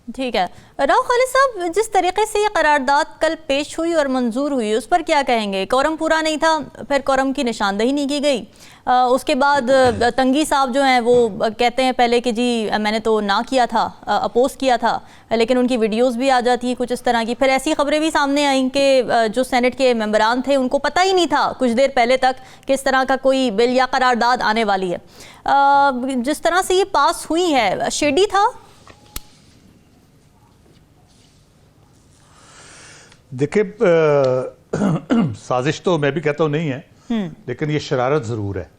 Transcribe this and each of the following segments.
ठीक है। राव खालिद साहब, जिस तरीके से ये करारदाद कल पेश हुई और मंजूर हुई उस पर क्या कहेंगे? कोरम पूरा नहीं था, फिर कोरम की निशानदही नहीं की गई। उसके बाद तंगी साहब जो हैं वो कहते हैं पहले कि जी मैंने तो ना किया था, अपोज किया था, लेकिन उनकी वीडियोस भी आ जाती हैं कुछ इस तरह की। फिर ऐसी खबरें भी सामने आई कि जो सेनेट के मेंबरान थे उनको पता ही नहीं था कुछ देर पहले तक कि इस तरह का कोई बिल या करारदाद आने वाली है। जिस तरह से ये पास हुई है, शेडी था? देखिए, साजिश तो मैं भी कहता हूँ नहीं है, लेकिन ये शरारत ज़रूर है।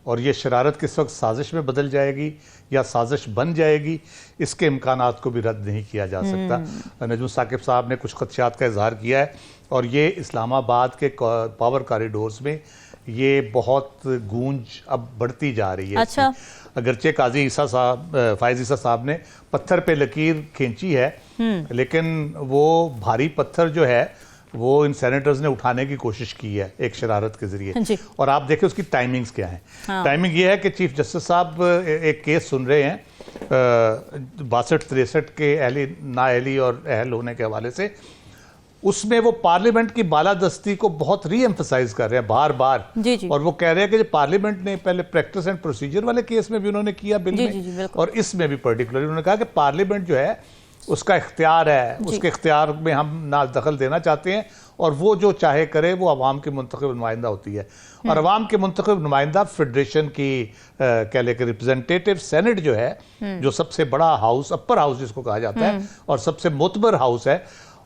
और ये शरारत किस वक्त साजिश में बदल जाएगी या साजिश बन जाएगी, इसके इम्कानात को भी रद्द नहीं किया जा सकता। नजम साकिब साहब ने कुछ खदशात का इजहार किया है और ये इस्लामाबाद के पावर कॉरिडोर्स में ये बहुत गूंज अब बढ़ती जा रही है। अच्छा। अगरचे काजी ईसा साहब, फायज ईसा साहब ने पत्थर पे लकीर खींची है, लेकिन वो भारी पत्थर जो है वो इन सेनेटर्स ने उठाने की कोशिश की है एक शरारत के जरिए। और आप देखें उसकी टाइमिंग्स क्या है। टाइमिंग ये है कि चीफ जस्टिस साहब एक केस सुन रहे हैं 62-63 के अहली नाअहली और अहल होने के हवाले से। उसमें वो पार्लियामेंट की बालादस्ती को बहुत री एम्फसाइज कर रहे हैं बार बार। जी। और वो कह रहे हैं कि पार्लियामेंट ने पहले प्रैक्टिस एंड प्रोसीजर वाले केस में भी उन्होंने किया बिल में, और इसमें भी पर्टिकुलरली उन्होंने कहा कि पार्लियामेंट जो है उसका इख्तियार है, उसके इख्तियार में हम ना दखल देना चाहते हैं और वो जो चाहे करे, वो अवाम की मुंतखब नुमाइंदा होती है। और अवाम के मुंतखब नुमाइंदा फेडरेशन की कह ले कि रिप्रेजेंटेटिव सेनेट जो है, जो सबसे बड़ा हाउस, अपर हाउस जिसको कहा जाता है और सबसे मोतबर हाउस है,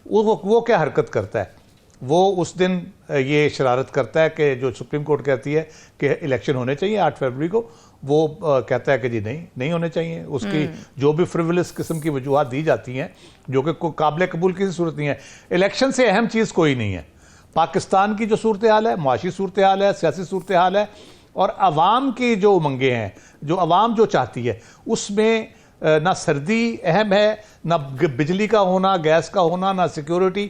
वो क्या हरकत करता है? वो उस दिन ये शरारत करता है कि जो सुप्रीम कोर्ट कहती है कि इलेक्शन होने चाहिए 8 फरवरी को, वो कहता है कि जी नहीं होने चाहिए। उसकी जो भी फ्रिवलस किस्म की वजूहत दी जाती हैं जो कि काबिल कबूल किसी सूरत नहीं है। इलेक्शन से अहम चीज़ कोई नहीं है। पाकिस्तान की जो सूरत हाल है, माशी सूरत हाल है, सियासी सूरत हाल है और अवाम की जो उमंगें हैं, जो अवाम जो चाहती है, उसमें ना सर्दी अहम है, ना बिजली का होना, गैस का होना, ना सिक्योरिटी,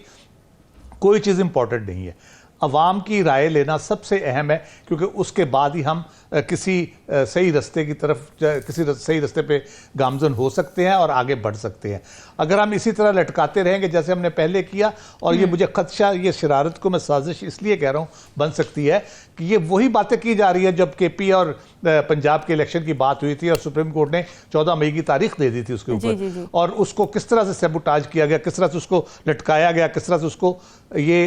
कोई चीज़ इंपॉर्टेंट नहीं है। अवाम की राय लेना सबसे अहम है, क्योंकि उसके बाद ही हम किसी सही रास्ते की तरफ, किसी सही रास्ते पे गामजन हो सकते हैं और आगे बढ़ सकते हैं। अगर हम इसी तरह लटकाते रहेंगे जैसे हमने पहले किया, और ये मुझे खदशा, ये शरारत को मैं साजिश इसलिए कह रहा हूँ बन सकती है कि ये वही बातें की जा रही है जब KP और पंजाब के इलेक्शन की बात हुई थी और सुप्रीम कोर्ट ने 14 मई की तारीख दे दी थी उसके ऊपर, और उसको किस तरह से सेबोटाज किया गया, किस तरह से उसको लटकाया गया, किस तरह से उसको ये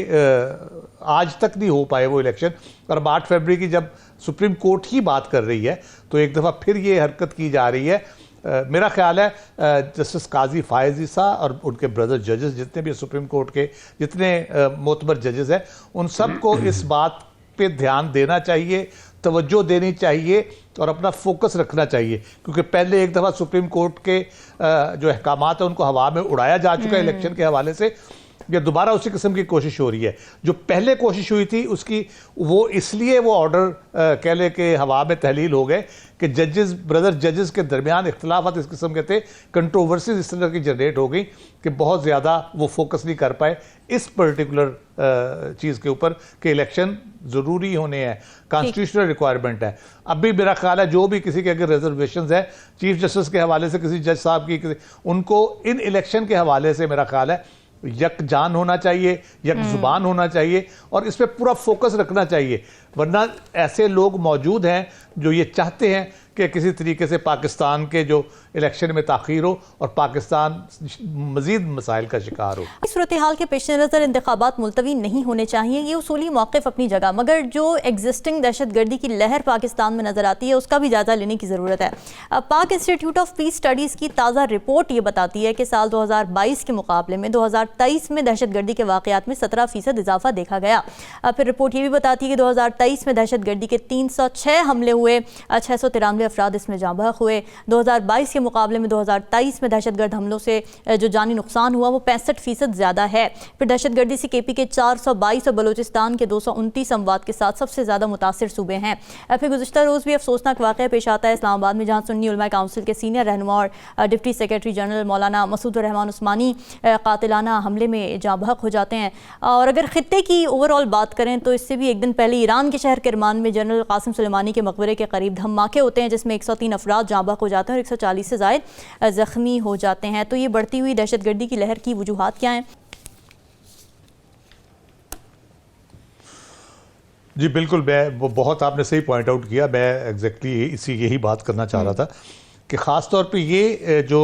आज तक नहीं हो पाए वो इलेक्शन। और अब 8 फरवरी की जब सुप्रीम कोर्ट ही बात कर रही है तो एक दफ़ा फिर ये हरकत की जा रही है। मेरा ख्याल है जस्टिस काजी फायज ईसा और उनके ब्रदर जजेस, जितने भी सुप्रीम कोर्ट के जितने मोतबर जजेस हैं, उन सब को इस बात पे ध्यान देना चाहिए, तवज्जो देनी चाहिए और अपना फोकस रखना चाहिए, क्योंकि पहले एक दफ़ा सुप्रीम कोर्ट के जो अहकामात है उनको हवा में उड़ाया जा चुका है इलेक्शन के हवाले से। ये दोबारा उसी किस्म की कोशिश हो रही है। जो पहले कोशिश हुई थी उसकी, वो इसलिए वो ऑर्डर कह ले कि हवा में तहलील हो गए कि जजेस, ब्रदर जजेस के दरमियान इख्तलाफात इस किस्म के थे, कंट्रोवर्सीज इस तरह की जनरेट हो गई कि बहुत ज़्यादा वो फोकस नहीं कर पाए इस पर्टिकुलर चीज़ के ऊपर कि इलेक्शन ज़रूरी होने हैं, कॉन्स्टिट्यूशनल रिक्वायरमेंट है। अब भी मेरा ख्याल है जो भी किसी के अगर रिजर्वेशंस है चीफ जस्टिस के हवाले से, किसी जज साहब की, उनको इन इलेक्शन के हवाले से मेरा ख्याल है यक जान होना चाहिए, यक जुबान होना चाहिए और इस पर पूरा फोकस रखना चाहिए। वरना ऐसे लोग मौजूद हैं जो ये चाहते हैं कि किसी तरीके से पाकिस्तान के जो इलेक्शन में ताख़ीर हो और पाकिस्तान मज़ीद मसाइल का शिकार हो। इस सूरत हाल के पेश नज़र इंतखाबात मुलतवी नहीं होने चाहिए, ये उसूली मौक़िफ़ अपनी जगह, मगर जो एग्जिस्टिंग दहशत गर्दी की लहर पाकिस्तान में नज़र आती है उसका भी जायज़ा लेने की ज़रूरत है। पाक इंस्टीट्यूट ऑफ पीस स्टडीज़ की ताज़ा रिपोर्ट ये बताती है कि साल 2022 के मुकाबले में 2023 में दहशत गर्दी के वाक़यात में 17% इजाफा देखा गया। फिर रिपोर्ट ये भी बताती है कि 2023 में दहशत गर्दी के 306 हमले हुए, 693 अफराद इसमें जाँ बहक हुए। 2022 के मुकाबले में 2023 में दहशतगर्द हमलों से जो जानी नुकसान हुआ वो 65% ज़्यादा है। फिर दहशतगर्दी से KP के 422 और बलूचिस्तान के 229 अमवात के साथ सबसे ज़्यादा मुतासिर सूबे हैं। फिर गुज़िश्ता रोज़ भी अफसोसनाक वाक़या पेश आता है इस्लामाबाद में, जहाँ सुन्नी उलमा काउंसिल के सीनियर रहनुमा और डिप्टी सेक्रेटरी जनरल मौलाना मसूद रहमान उस्मानी कातिलाना हमले में जाँ बहक हो जाते हैं। और अगर ख़ित्ते की ओवरऑल बात करें तो इससे भी एक दिन पहले ईरान के शहर किरमान में जनरल कासिम सुलेमानी के मकबरे के करीब धमाके होते हैं, जिसमें 103 अफराद जाँ बहक हो जाते हैं और 140 से ज़ायद ज़ख्मी हो जाते हैं। तो ये बढ़ती हुई दहशतगर्दी की लहर की वजूहात क्या हैं? जी बिल्कुल, मैं वो बहुत आपने सही पॉइंट आउट किया। मैं एग्जैक्टली यही बात करना चाह रहा था कि ख़ास तौर पे ये जो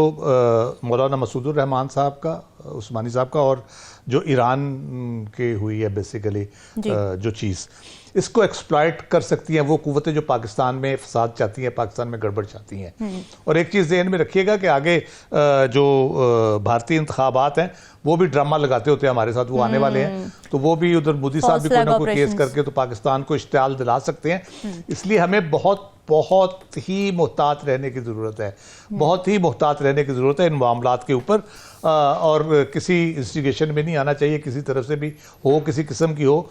मौलाना मसूदुर रहमान साहब का, उस्मानी साहब का, और जो ईरान के हुई है बेसिकली जो चीज़, इसको एक्सप्लॉइट कर सकती हैं वो कुव्वतें जो पाकिस्तान में फसाद चाहती हैं, पाकिस्तान में गड़बड़ चाहती हैं। और एक चीज़ ज़हन में रखिएगा कि आगे जो भारतीय इंतखाबात हैं वो भी ड्रामा लगाते होते हैं हमारे साथ, वो आने वाले हैं, तो वो भी उधर मोदी साहब भी कोई ना कोई केस करके तो पाकिस्तान को इश्तियाल दिला सकते हैं। इसलिए हमें बहुत बहुत ही मोहतात रहने की ज़रूरत है, बहुत ही मोहतात रहने की ज़रूरत है इन मामलात के ऊपर। और किसी इंस्टिगेशन में नहीं आना चाहिए, किसी तरफ से भी हो, किसी किस्म की हो।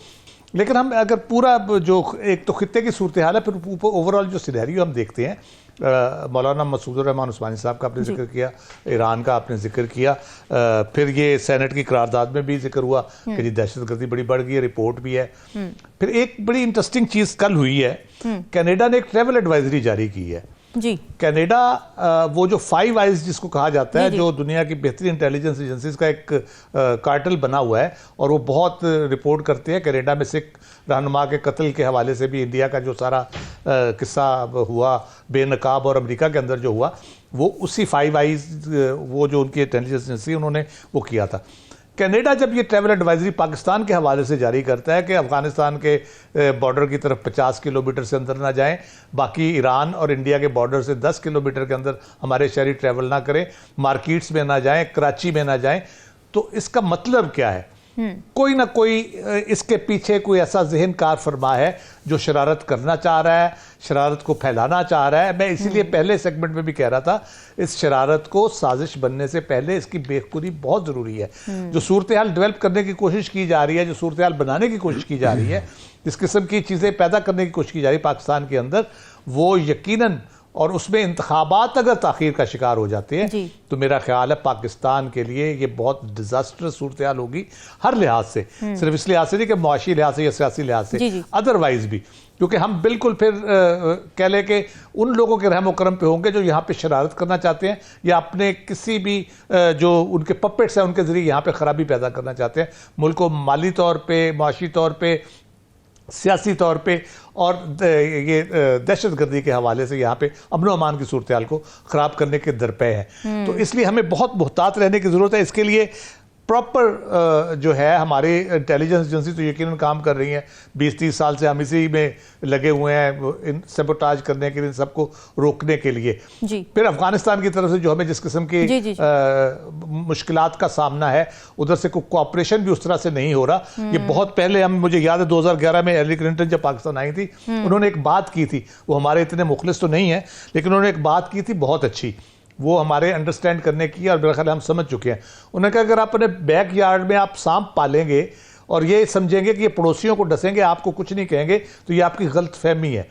लेकिन हम अगर पूरा जो एक तो खित्ते की सूरत हाल है, फिर ऊपर ओवरऑल जो सिनेरियो हम देखते हैं, मौलाना मसूदुर रहमान उस्मानी साहब का आपने जिक्र किया, ईरान का आपने जिक्र किया, फिर ये सेनेट की करारदाद में भी जिक्र हुआ कि जी दहशतगर्दी बड़ी बढ़ गई है, रिपोर्ट भी है। फिर एक बड़ी इंटरेस्टिंग चीज़ कल हुई है, कनाडा ने एक ट्रैवल एडवाइजरी जारी की है जी। कनाडा वो जो 5 आइज जिसको कहा जाता है, जो दुनिया की बेहतरीन इंटेलिजेंस एजेंसीज का एक कार्टल बना हुआ है, और वो बहुत रिपोर्ट करते हैं। कनाडा में सिख रहनुमा के कत्ल के हवाले से भी इंडिया का जो सारा किस्सा हुआ बेनकाब, और अमेरिका के अंदर जो हुआ, वो उसी 5 आइज वो जो उनकी इंटेलिजेंस एजेंसी उन्होंने वो किया था। कनाडा जब ये ट्रैवल एडवाइजरी पाकिस्तान के हवाले से जारी करता है कि अफगानिस्तान के बॉर्डर की तरफ 50 किलोमीटर से अंदर ना जाएं, बाकी ईरान और इंडिया के बॉर्डर से 10 किलोमीटर के अंदर हमारे शहरी ट्रैवल ना करें, मार्केट्स में ना जाएं, कराची में ना जाएं, तो इसका मतलब क्या है? कोई ना कोई इसके पीछे कोई ऐसा जहन कार फरमा है जो शरारत करना चाह रहा है, शरारत को फैलाना चाह रहा है। मैं इसीलिए पहले सेगमेंट में भी कह रहा था, इस शरारत को साजिश बनने से पहले इसकी बेखुदी बहुत ज़रूरी है। जो सूरत हाल डेवलप करने की कोशिश की जा रही है, जो सूरत हाल बनाने की कोशिश की जा रही है, जिस किस्म की चीज़ें पैदा करने की कोशिश की जा रही है पाकिस्तान के अंदर, वो यकीनन, और उसमें इंतखाबात अगर ताख़ीर का शिकार हो जाते हैं तो मेरा ख्याल है पाकिस्तान के लिए ये बहुत डिजास्टरस सूरत हाल होगी, हर लिहाज से, सिर्फ इस लिहाज से नहीं कि मुआशी लिहाज से या सियासी लिहाज से, अदरवाइज भी। क्योंकि हम बिल्कुल फिर कह लें कि उन लोगों के रहम करम पे होंगे जो यहाँ पे शरारत करना चाहते हैं, या अपने किसी भी जो उनके पपेट्स हैं उनके ज़रिए यहाँ पे ख़राबी पैदा करना चाहते हैं, मुल्क को माली तौर पे, माशी तौर पे, सियासी तौर पे, और ये दहशतगर्दी के हवाले से यहाँ पे अमन अमान की सूरत हाल को ख़राब करने के दरपे हैं। तो इसलिए हमें बहुत मुहतात रहने की ज़रूरत है। इसके लिए प्रॉपर जो है हमारी इंटेलिजेंस एजेंसी तो यकीनन काम कर रही हैं। 20-30 साल से हम इसी में लगे हुए हैं, इन सबोटाज करने के लिए, सबको रोकने के लिए। फिर अफगानिस्तान की तरफ से जो हमें जिस किस्म की मुश्किलात का सामना है, उधर से कोई कोऑपरेशन भी उस तरह से नहीं हो रहा। ये बहुत पहले मुझे याद है 2011 में हिलेरी क्लिंटन जब पाकिस्तान आई थी, उन्होंने एक बात की थी, वो हमारे इतने मुखलिस तो नहीं है, लेकिन उन्होंने एक बात की थी बहुत अच्छी, वो हमारे अंडरस्टैंड करने की, और मेरा ख्याल हम समझ चुके हैं। उन्होंने कहा अगर आप अपने बैक यार्ड में आप सांप पालेंगे और ये समझेंगे कि ये पड़ोसियों को डसेंगे, आपको कुछ नहीं कहेंगे, तो ये आपकी गलत फहमी है।